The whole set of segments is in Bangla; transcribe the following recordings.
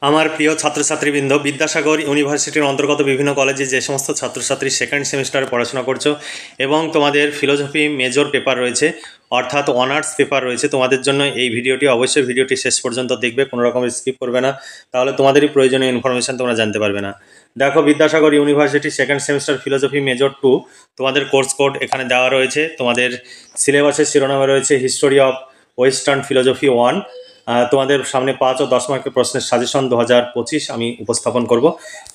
আমার প্রিয় ছাত্রছাত্রীবৃন্দ, বিদ্যাসাগর ইউনিভার্সিটির অন্তর্গত বিভিন্ন কলেজে যে সমস্ত ছাত্রছাত্রী সেকেন্ড সেমিস্টারে পড়াশোনা করছো এবং তোমাদের ফিলোসফি মেজর পেপার রয়েছে, অর্থাৎ অনার্স পেপার রয়েছে, তোমাদের জন্য এই ভিডিওটি অবশ্যই ভিডিওটি শেষ পর্যন্ত দেখবে, কোনো রকমের স্কিপ করবে না, তাহলে তোমাদেরই প্রয়োজনীয় ইনফরমেশান তোমরা জানতে পারবে না। দেখো, Vidyasagar university second semester philosophy major 2 তোমাদের কোর্স কোড এখানে দেওয়া রয়েছে। তোমাদের সিলেবাসের শিরোনামে রয়েছে হিস্টোরি অফ ওয়েস্টার্ন ফিলোসফি 1। তোমাদের সামনে 5 ও 10 মার্কের প্রশ্নের সাজেশন 2025 আমি উপস্থাপন করব।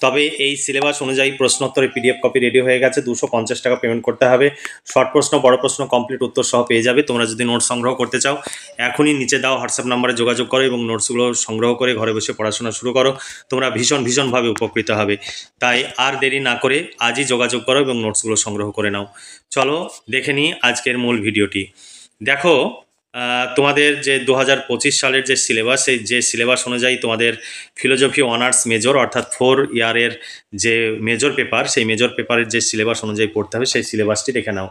তবে এই সিলেবাস অনুযায়ী প্রশ্নোত্তরের পিডিএফ কপি রেডি হয়ে গেছে, 250 টাকা পেমেন্ট করতে হবে। শর্ট প্রশ্ন, বড় প্রশ্ন, কমপ্লিট উত্তর সহ পেয়ে যাবে। তোমরা যদি নোট সংগ্রহ করতে চাও এখনই নিচে দাও হোয়াটসঅ্যাপ নাম্বারে যোগাযোগ করো এবং নোটসগুলো সংগ্রহ করে ঘরে বসে পড়াশোনা শুরু করো। তোমরা ভীষণভাবে উপকৃত হবে। তাই আর দেরি না করে আজই যোগাযোগ করো এবং নোটসগুলো সংগ্রহ করে নাও। চলো দেখে নিই আজকের মূল ভিডিওটি। দেখো, তোমাদের যে 2025 সালের যে সিলেবাস, সেই যে সিলেবাস অনুযায়ী তোমাদের ফিলোসফি অনার্স মেজর অর্থাৎ 4 ইয়ারের যে মেজর পেপার, সেই মেজর পেপারের যে সিলেবাস অনুযায়ী পড়তে হবে সেই সিলেবাসটি দেখে নাও।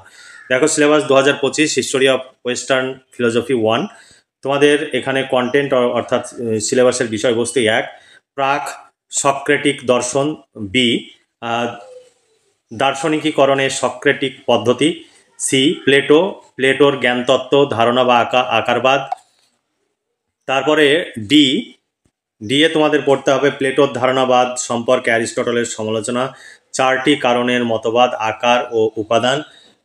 দেখো, syllabus 2025 history of western philosophy 1। তোমাদের এখানে কন্টেন্ট অর্থাৎ সিলেবাসের বিষয়বস্তু 1, প্রাক সক্রেটিক দর্শন, বি, দার্শনিকীকরণের সক্রেটিক পদ্ধতি, সি, প্লেটোর জ্ঞানতত্ত্ব, ধারণা বা আকারবাদ। তারপরে ডি এ তোমাদের পড়তে হবে প্লেটোর ধারণাবাদ সম্পর্কে অ্যারিস্টটলের সমালোচনা, 4টি কারণের মতবাদ, আকার ও উপাদান।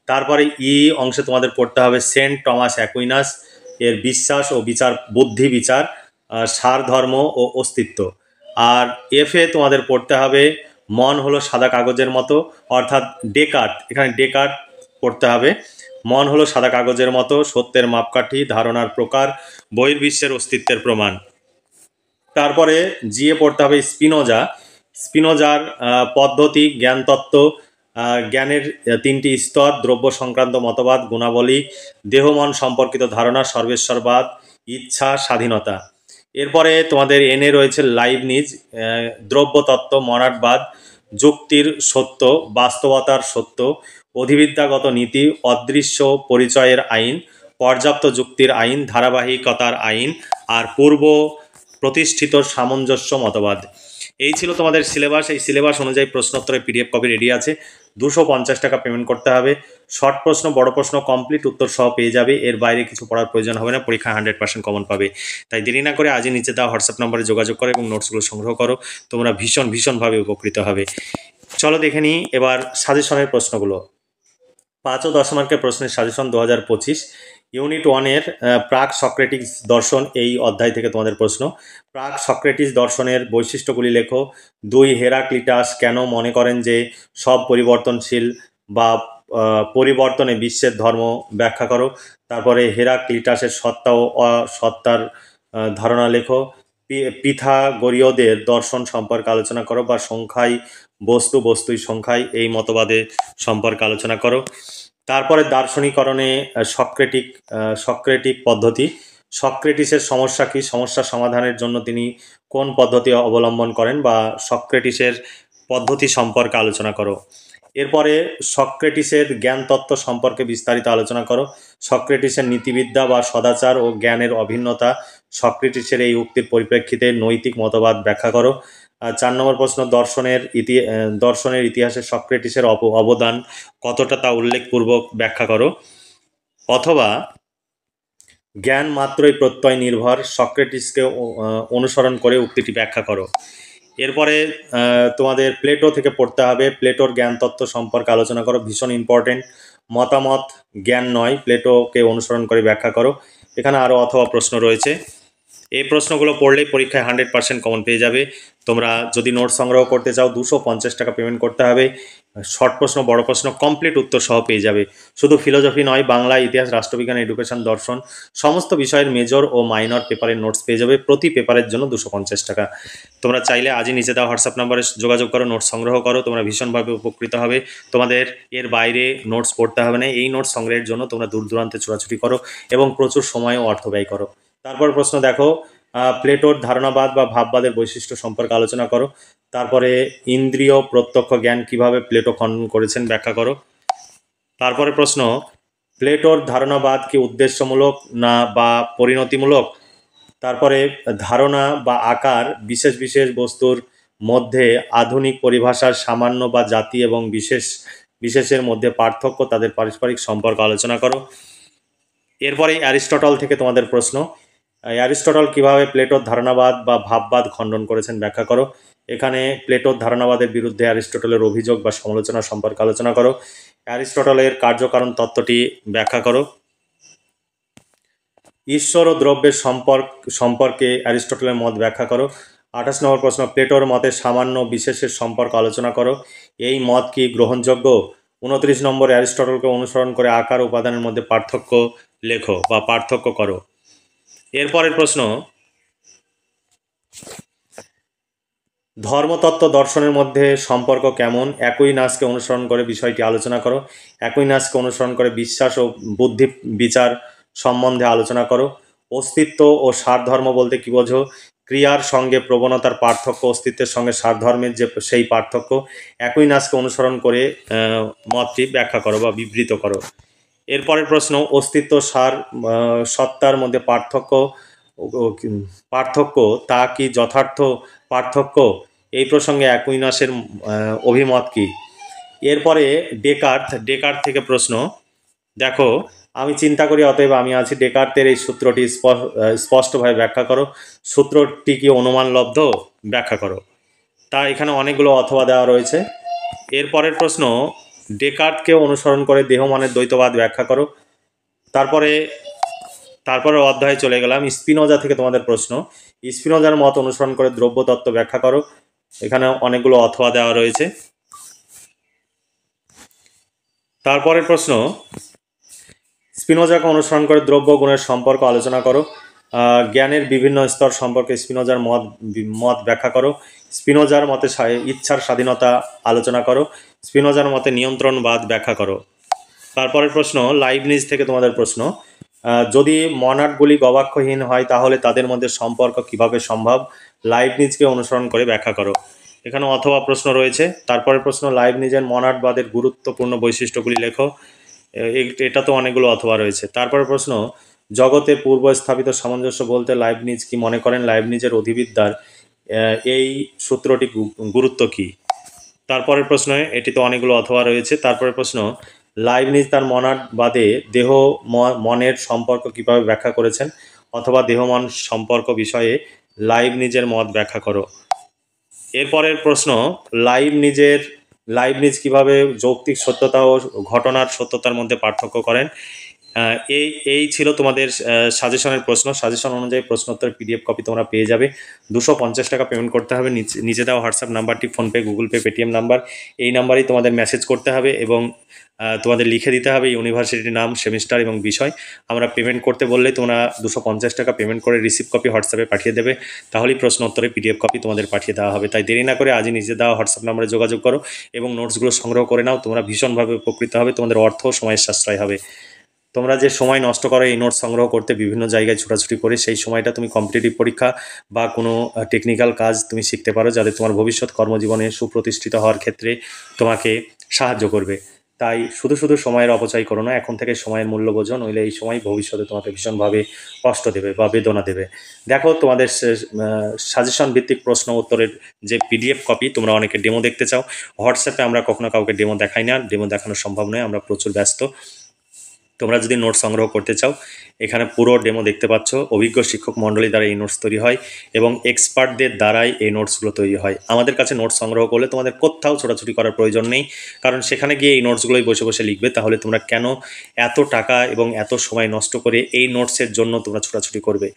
তারপরে ই অংশে তোমাদের পড়তে হবে সেন্ট টমাস অ্যাকুইনাস এর বিশ্বাস ও বিচার, বুদ্ধি বিচার, সারধর্ম ও অস্তিত্ব। আর এফে তোমাদের পড়তে হবে মন হলো সাদা কাগজের মতো, অর্থাৎ ডেকার্ট, এখানে ডেকার্ট পড়তে হবে। মন হলো সাদা কাগজের মতো, সত্যের মাপকাঠি, ধারণার প্রকার, বহির্বিশ্বের অস্তিত্বের প্রমাণ। তারপরে জিয়ে পড়তে হবে স্পিনোজার পদ্ধতি, জ্ঞানতত্ত্ব, জ্ঞানের 3টি স্তর, দ্রব্য সংক্রান্ত মতবাদ, গুণাবলী, দেহ মন সম্পর্কিত ধারণা, সর্বেশ্বরবাদ, ইচ্ছা, স্বাধীনতা। এরপরে তোমাদের এনে রয়েছে লাইবনিজ, দ্রব্যতত্ত্ব, মনাডবাদ, যুক্তির সত্য, বাস্তবতার সত্য, অধিবিদ্যাগত নীতি, অদৃশ্য পরিচয়ের আইন, পর্যাপ্ত যুক্তির আইন, ধারাবাহিকতার আইন, আর পূর্ব প্রতিষ্ঠিত সামঞ্জস্য মতবাদ। এই ছিল তোমাদের সিলেবাস। এই সিলেবাস অনুযায়ী প্রশ্নোত্তরের পিডিএফ কপি রেডি আছে, 250 টাকা পেমেন্ট করতে হবে। শর্ট প্রশ্ন, বড় প্রশ্ন, কমপ্লিট উত্তর সহ পেয়ে যাবে। এর বাইরে কিছু পড়ার প্রয়োজন হবে না, পরীক্ষায় 100% কমন পাবে। তাই দেরি না করে আজই নিচে দেওয়া হোয়াটসঅ্যাপ নম্বরে যোগাযোগ করো এবং নোটসগুলো সংগ্রহ করো। তোমরা ভীষণভাবে উপকৃত হবে। চলো দেখে নিই এবার সাজেশনের প্রশ্নগুলো। 5 ও 10 মার্কের প্রশ্নের সাজেশন 2025 ইউনিট 1-এর প্রাক সক্রেটিস দর্শন, এই অধ্যায় থেকে তোমাদের প্রশ্ন। প্রাক সক্রেটিস দর্শনের বৈশিষ্ট্যগুলি লেখো। 2, হেরাক্লিটাস কেন মনে করেন যে সব পরিবর্তনশীল বা পরিবর্তনে বিশ্বের ধর্ম ব্যাখ্যা করো। তারপরে হেরাক্লিটাসের সত্তা ও অসত্তার ধারণা লেখো। পিথাগোরীয়দের দর্শন সম্পর্কে আলোচনা করো, বা সংখ্যাই বস্তু, বস্তুই সংখ্যাই, এই মতবাদে সম্পর্কে আলোচনা করো। তারপরে দার্শনিকরণে সক্রেটিক পদ্ধতি, সক্রেটিসের সমস্যা কি, সমস্যা সমাধানের জন্য তিনি কোন পদ্ধতি অবলম্বন করেন, বা সক্রেটিসের পদ্ধতি সম্পর্কে আলোচনা করো। এরপরে সক্রেটিসের জ্ঞানতত্ত্ব সম্পর্কে বিস্তারিত আলোচনা করো। সক্রেটিসের নীতিবিদ্যা বা সদাচার ও জ্ঞানের অভিন্নতা, সক্রেটিসের এই উক্তির পরিপ্রেক্ষিতে নৈতিক মতবাদ ব্যাখ্যা করো। 4 নম্বর প্রশ্ন, দর্শনের ইতিহাসে সক্রেটিসের অবদান কতটা তা উল্লেখপূর্বক ব্যাখ্যা করো। অথবা জ্ঞান মাত্রই প্রত্যয় নির্ভর, সক্রেটিসকে অনুসরণ করে উক্তিটি ব্যাখ্যা করো। এরপরে তোমাদের প্লেটো থেকে পড়তে হবে, প্লেটোর জ্ঞানতত্ত্ব সম্পর্কে আলোচনা করো, ভীষণ ইম্পর্টেন্ট। মতামত জ্ঞান নয়, প্লেটোকে অনুসরণ করে ব্যাখ্যা করো। এখানে আরও অথবা প্রশ্ন রয়েছে। এই প্রশ্নগুলো পড়লেই পরীক্ষায় 100% কমন পেয়ে যাবে। তোমরা যদি নোট সংগ্রহ করতে চাও 250 টাকা পেমেন্ট করতে হবে। শর্ট প্রশ্ন, বড় প্রশ্ন, কমপ্লিট উত্তর সহ পেয়ে যাবে। শুধু ফিলোসফি নয়, বাংলা, ইতিহাস, রাষ্ট্রবিজ্ঞান, এডুকেশন, দর্শন, সমস্ত বিষয়ের মেজর ও মাইনর পেপারের নোটস পেয়ে যাবে। প্রতি পেপারের জন্য 250 টাকা। তোমরা চাইলে আজই নিচে দেওয়া হোয়াটসঅ্যাপ নাম্বারে যোগাযোগ করো, নোটস সংগ্রহ করো। তোমরা ভীষণভাবে উপকৃত হবে। তোমাদের এর বাইরে নোটস পড়তে হবে না। এই নোটস সংগ্রহের জন্য তোমরা দূর দূরান্তে ছোটাছুটি করো এবং প্রচুর সময় ও অর্থ ব্যয় করো। তারপর প্রশ্ন দেখো, প্লেটোর ধারণাবাদ বা ভাববাদের বৈশিষ্ট্য সম্পর্কে আলোচনা করো। তারপরে ইন্দ্রিয় প্রত্যক্ষ জ্ঞান কিভাবে প্লেটো খণ্ডন করেছেন ব্যাখ্যা করো। তারপরে প্রশ্ন, প্লেটোর ধারণাবাদ কি উদ্দেশ্যমূলক না বা পরিণতিমূলক? তারপরে ধারণা বা আকার বিশেষ বিশেষ বস্তুর মধ্যে আধুনিক পরিভাষার সামান্য বা জাতি এবং বিশেষের মধ্যে পার্থক্য, তাদের পারস্পরিক সম্পর্ক আলোচনা করো। এরপরে অ্যারিস্টটল থেকে তোমাদের প্রশ্ন। অ্যারিস্টটল কিভাবে প্লেটোর ধারণাবাদ বা ভাববাদ খণ্ডন করেছেন ব্যাখ্যা করো। এখানে প্লেটোর ধারণাবাদের বিরুদ্ধে অ্যারিস্টটলের অভিযোগ বা সমালোচনা সম্পর্কে আলোচনা করো। অ্যারিস্টটলের কার্যকারণ তত্ত্বটি ব্যাখ্যা করো। ঈশ্বর ও দ্রব্যের সম্পর্কে অ্যারিস্টটলের মত ব্যাখ্যা করো। 28 নম্বর প্রশ্ন, প্লেটোর মতে সামান্য বিশেষের সম্পর্ক আলোচনা করো। এই মত কি গ্রহণযোগ্য? 29 নম্বর, অ্যারিস্টটলকে অনুসরণ করে আকার উপাদানের মধ্যে পার্থক্য লেখো বা পার্থক্য করো। এরপরের প্রশ্ন, ধর্মতত্ত্ব দর্শনের মধ্যে সম্পর্ক কেমন? অ্যাকুইনাসকে অনুসরণ করে বিষয়টি আলোচনা করো। অ্যাকুইনাসকে অনুসরণ করে বিশ্বাস ও বুদ্ধি বিচার সম্বন্ধে আলোচনা করো। অস্তিত্ব ও সারধর্ম বলতে কি বোঝো? ক্রিয়ার সঙ্গে প্রবণতার পার্থক্য, অস্তিত্বের সঙ্গে সারধর্মের যে সেই পার্থক্য। অ্যাকুইনাসকে অনুসরণ করে মতটি ব্যাখ্যা করো বা বিবৃত করো। এরপরের প্রশ্ন, অস্তিত্ব সার সত্তার মধ্যে পার্থক্য তা কি যথার্থ পার্থক্য? এই প্রসঙ্গে অ্যাকুইনাসের অভিমত কি? এরপরে ডেকার্ট থেকে প্রশ্ন। দেখো, আমি চিন্তা করি অতএব আমি আছি, ডেকার্তের এই সূত্রটি স্পষ্টভাবে ব্যাখ্যা করো। সূত্রটি কি অনুমানলব্ধ? ব্যাখ্যা করো। তা এখানে অনেকগুলো অথবা দেওয়া রয়েছে। এরপরের প্রশ্ন, ডেকার্টকে অনুসরণ করে দেহমানের দ্বৈতবাদ ব্যাখ্যা করো। তারপরে অধ্যায়ে চলে গেলাম। স্পিনোজা থেকে তোমাদের প্রশ্ন। স্পিনোজার মত অনুসরণ করে দ্রব্যতত্ত্ব ব্যাখ্যা করো। এখানে অনেকগুলো অথবা দেওয়া রয়েছে। তারপরের প্রশ্ন, স্পিনোজাকে অনুসরণ করে দ্রব্য গুণের সম্পর্ক আলোচনা করো। জ্ঞানের বিভিন্ন স্তর সম্পর্কে স্পিনোজার মত ব্যাখ্যা করো। স্পিনোজার মতে ইচ্ছার স্বাধীনতা আলোচনা করো। স্পিনোজার মতে নিয়ন্ত্রণবাদ ব্যাখ্যা করো। তারপরের প্রশ্ন, লাইবনিজ থেকে তোমাদের প্রশ্ন। যদি মনাডগুলি গবাক্ষহীন হয় তাহলে তাদের মধ্যে সম্পর্ক কিভাবে সম্ভব? লাইবনিজকে অনুসরণ করে ব্যাখ্যা করো। এখানে অথবা প্রশ্ন রয়েছে। তারপরের প্রশ্ন, লাইবনিজের মনাডবাদের গুরুত্বপূর্ণ বৈশিষ্ট্যগুলি লেখো। এটা তো অনেকগুলো অথবা রয়েছে। তারপরের প্রশ্ন, জগতে পূর্ব স্থাপিত সামঞ্জস্য বলতে লাইবনিজ কি মনে করেন? লাইবনিজের অধিবিদ্যার এই সূত্রটি গুরুত্ব কি? তারপরের প্রশ্নে এটি তো অনেকগুলো অথবা রয়েছে। তারপরের প্রশ্ন, লাইবনিজ তার মনাডবাদে দেহ মনের সম্পর্ক কিভাবে ব্যাখ্যা করেছেন, অথবা দেহ মন সম্পর্ক বিষয়ে লাইবনিজের মত ব্যাখ্যা করো। এরপরের প্রশ্ন, লাইবনিজ কিভাবে যৌক্তিক সত্যতা ও ঘটনার সত্যতার মধ্যে পার্থক্য করেন? এই ছিল তোমাদের সাজেশনের প্রশ্ন। সাজেশন অনুযায়ী প্রশ্নোত্তর পিডিএফ কপি তোমরা পেয়ে যাবে। 250 টাকা পেমেন্ট করতে হবে। নিচে দেওয়া হোয়াটসঅ্যাপ নাম্বারটি PhonePe, Google pay, Paytm number, এই নাম্বারেই তোমাদের মেসেজ করতে হবে এবং তোমাদের লিখে দিতে হবে ইউনিভার্সিটির নাম, সেমিস্টার এবং বিষয়। আমরা পেমেন্ট করতে বললে তোমরা 250 টাকা পেমেন্ট করে রিসিভ কপি হোয়াটসঅ্যাপে পাঠিয়ে দেবে। তাহলেই প্রশ্ন উত্তরে পিডিএফ কপি তোমাদের পাঠিয়ে দেওয়া হবে। তাই দেরি না করে আজই নিজে দেওয়া হোয়াটসঅ্যাপ নাম্বারে যোগাযোগ করো এবং নোটসগুলো সংগ্রহ করে নাও। তোমরা ভীষণভাবে উপকৃত হবে, তোমাদের অর্থ ও সময়ের সাশ্রয় হবে। তোমরা যে সময় নষ্ট করো এই নোটস সংগ্রহ করতে বিভিন্ন জায়গায় ছোটাছুটি করে, সেই সময়টা তুমি কম্পিটিটিভ পরীক্ষা বা কোনো টেকনিক্যাল কাজ তুমি শিখতে পারো, যাতে তোমার ভবিষ্যৎ কর্মজীবনে সুপ্রতিষ্ঠিত হওয়ার ক্ষেত্রে তোমাকে সাহায্য করবে। তাই শুধু সময়ের অপচয় করো না, এখন থেকে সময়ের মূল্য বোঝো, নইলে এই সময় ভবিষ্যতে তোমাকে ভীষণভাবে কষ্ট দেবে বা বেদনা দেবে। দেখো, তোমাদের সাজেশন ভিত্তিক প্রশ্ন উত্তরের যে পিডিএফ কপি, তোমরা অনেকে ডেমো দেখতে চাও। হোয়াটসঅ্যাপে আমরা কখনো কাউকে ডেমো দেখাই না, ডেমো দেখানো সম্ভব নয়, আমরা প্রচুর ব্যস্ত। তোমরা যদি নোটস সংগ্রহ করতে চাও, এখানে পুরো ডেমো দেখতে পাচ্ছ। অভিজ্ঞ শিক্ষক মণ্ডলী দ্বারা এই নোটস তৈরি হয় এবং এক্সপার্টদের দ্বারাই এই নোটসগুলো তৈরি হয়। আমাদের কাছে নোটস সংগ্রহ করলে তোমাদের কোথাও ছোটাছুটি করার প্রয়োজন নেই, কারণ সেখানে গিয়ে এই নোটসগুলোই বসে বসে লিখবে। তাহলে তোমরা কেন এত টাকা এবং এত সময় নষ্ট করে এই নোটসের জন্য তোমরা ছোটাছুটি করবে?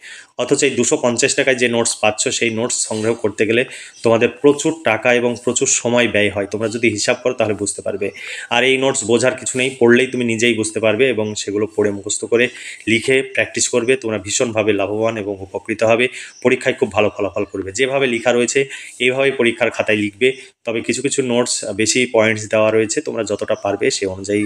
অথচ এই 250 টাকায় যে নোটস পাচ্ছ, সেই নোটস সংগ্রহ করতে গেলে তোমাদের প্রচুর টাকা এবং প্রচুর সময় ব্যয় হয়। তোমরা যদি হিসাব করো তাহলে বুঝতে পারবে। আর এই নোটস বোঝার কিছু নেই, পড়লেই তুমি নিজেই বুঝতে পারবে এবং সেগুলো পড়ে মুখস্থ করে লিখে প্র্যাকটিস করবে। তোমরা ভীষণভাবে লাভবান এবং উপকৃত হবে, পরীক্ষায় খুব ভালো ফলাফল করবে। যেভাবে লেখা রয়েছে এইভাবে পরীক্ষার খাতায় লিখবে। তবে কিছু নোটস বেশি পয়েন্টস দেওয়া রয়েছে, তোমরা যতটা পারবে সেই অনুযায়ী,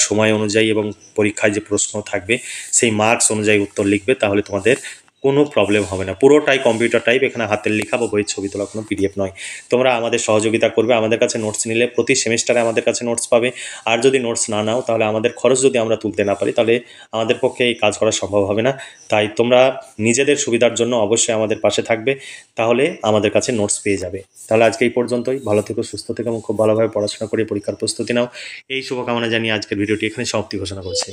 সময় অনুযায়ী এবং পরীক্ষায় যে প্রশ্ন থাকবে সেই মার্কস অনুযায়ী উত্তর লিখবে। তাহলে তোমাদের কোনো প্রবলেম হবে না। পুরোটাই কম্পিউটার টাইপ, এখানে হাতের লেখা বা বইয়ের ছবি তোলা, কোনো পিডিএফ নয়। তোমরা আমাদের সহযোগিতা করবে, আমাদের কাছে নোটস নিলে প্রতি সেমিস্টারে আমাদের কাছে নোটস পাবে। আর যদি নোটস না নাও তাহলে আমাদের খরচ যদি আমরা তুলতে না পারি তাহলে আমাদের পক্ষে এই কাজ করা সম্ভব হবে না। তাই তোমরা নিজেদের সুবিধার জন্য অবশ্যই আমাদের পাশে থাকবে, তাহলে আমাদের কাছে নোটস পেয়ে যাবে। তাহলে আজকে এই পর্যন্তই। ভালো থেকো, সুস্থ থেকো এবং খুব ভালোভাবে পড়াশোনা করে পরীক্ষার প্রস্তুতি নাও। এই শুভকামনা জানিয়ে আজকের ভিডিওটি এখানে সমাপ্তি ঘোষণা করছি।